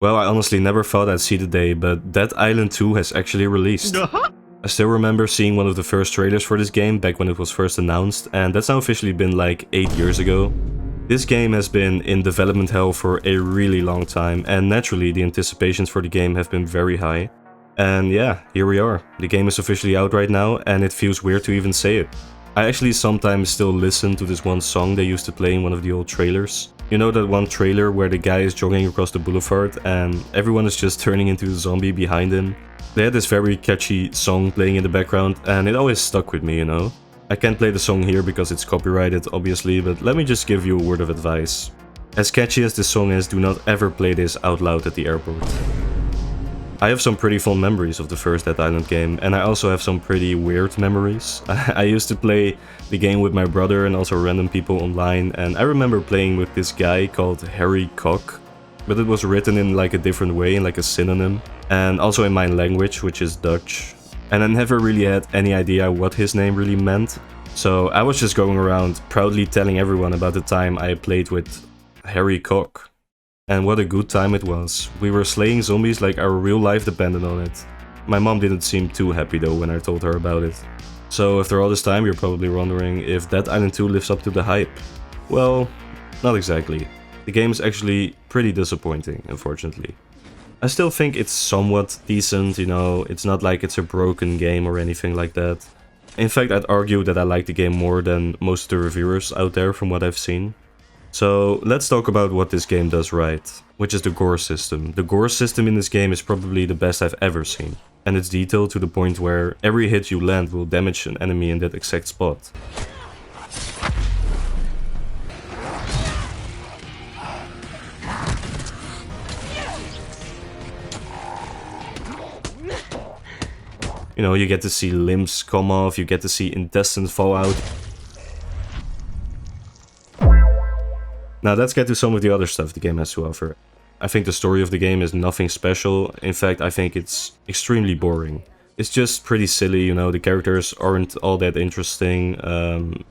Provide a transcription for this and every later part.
Well, I honestly never thought I'd see the day, but Dead Island 2 has actually released. I still remember seeing one of the first trailers for this game back when it was first announced, and that's now officially been like 8 years ago. This game has been in development hell for a really long time, and naturally the anticipations for the game have been very high. And yeah, here we are. The game is officially out right now, and it feels weird to even say it. I actually sometimes still listen to this one song they used to play in one of the old trailers. You know that one trailer where the guy is jogging across the boulevard and everyone is just turning into a zombie behind him? They had this very catchy song playing in the background and it always stuck with me, you know? I can't play the song here because it's copyrighted, obviously, but let me just give you a word of advice. As catchy as this song is, do not ever play this out loud at the airport. I have some pretty fond memories of the first Dead Island game, and I also have some pretty weird memories. I used to play the game with my brother and also random people online, and I remember playing with this guy called Harry Cock, but it was written in like a different way, in like a synonym, and also in my language, which is Dutch. And I never really had any idea what his name really meant, so I was just going around proudly telling everyone about the time I played with Harry Cock. And what a good time it was. We were slaying zombies like our real life depended on it. My mom didn't seem too happy though when I told her about it. So after all this time you're probably wondering if Dead Island 2 lives up to the hype. Well, not exactly. The game is actually pretty disappointing, unfortunately. I still think it's somewhat decent, you know, it's not like it's a broken game or anything like that. In fact, I'd argue that I like the game more than most of the reviewers out there from what I've seen. So let's talk about what this game does right, which is the gore system. The gore system in this game is probably the best I've ever seen, and it's detailed to the point where every hit you land will damage an enemy in that exact spot. You know, you get to see limbs come off, you get to see intestines fall out. Now let's get to some of the other stuff the game has to offer. I think the story of the game is nothing special. In fact, I think it's extremely boring. It's just pretty silly, you know, the characters aren't all that interesting,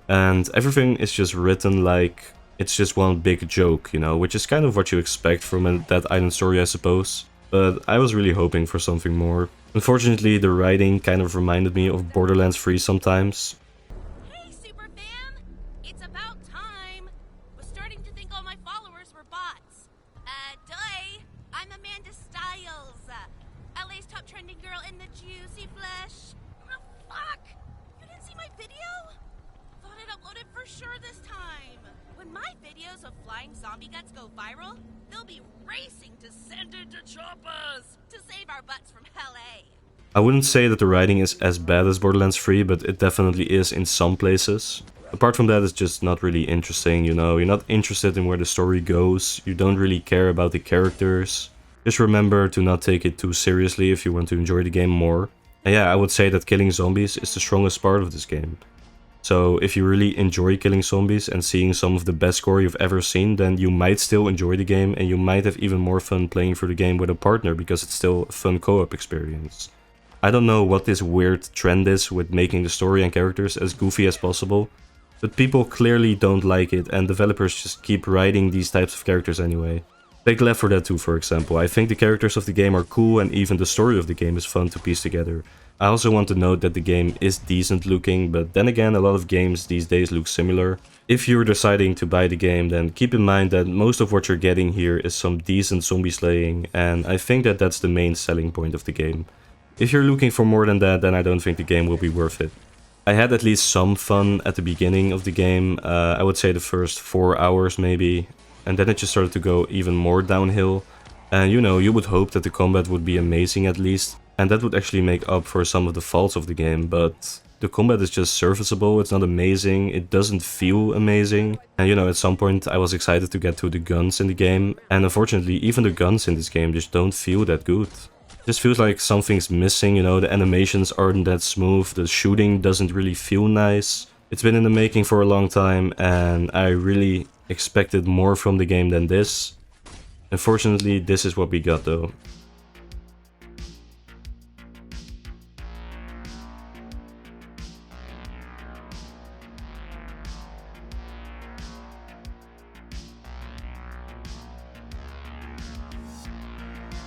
and everything is just written like it's just one big joke, you know, which is kind of what you expect from a Dead Island story, I suppose. But I was really hoping for something more. Unfortunately, the writing kind of reminded me of Borderlands 3 sometimes. Hey, Super Fam! It's about time! Was starting to think all my followers were bots. Duh! I'm Amanda Styles, LA's top trending girl in the juicy flesh. Oh, fuck! You didn't see my video? Thought I'd upload it for sure this time. When my videos of flying zombie guts go viral, they'll be racing to send it to choppers to save our butts from LA. I wouldn't say that the writing is as bad as Borderlands 3, but it definitely is in some places. Apart from that, it's just not really interesting, you know, you're not interested in where the story goes, you don't really care about the characters. Just remember to not take it too seriously if you want to enjoy the game more. And yeah, I would say that killing zombies is the strongest part of this game. So if you really enjoy killing zombies and seeing some of the best gore you've ever seen, then you might still enjoy the game and you might have even more fun playing through the game with a partner because it's still a fun co-op experience. I don't know what this weird trend is with making the story and characters as goofy as possible, but people clearly don't like it and developers just keep writing these types of characters anyway. Take Left 4 Dead 2 for example. I think the characters of the game are cool and even the story of the game is fun to piece together. I also want to note that the game is decent looking, but then again a lot of games these days look similar. If you're deciding to buy the game, then keep in mind that most of what you're getting here is some decent zombie slaying, and I think that that's the main selling point of the game. If you're looking for more than that, then I don't think the game will be worth it. I had at least some fun at the beginning of the game, I would say the first 4 hours maybe, and then it just started to go even more downhill. And you know, you would hope that the combat would be amazing at least, and that would actually make up for some of the faults of the game, but the combat is just serviceable, it's not amazing, it doesn't feel amazing. And you know, at some point I was excited to get to the guns in the game, and unfortunately even the guns in this game just don't feel that good. It just feels like something's missing, you know, the animations aren't that smooth, the shooting doesn't really feel nice. It's been in the making for a long time, and I really expected more from the game than this. Unfortunately, this is what we got though.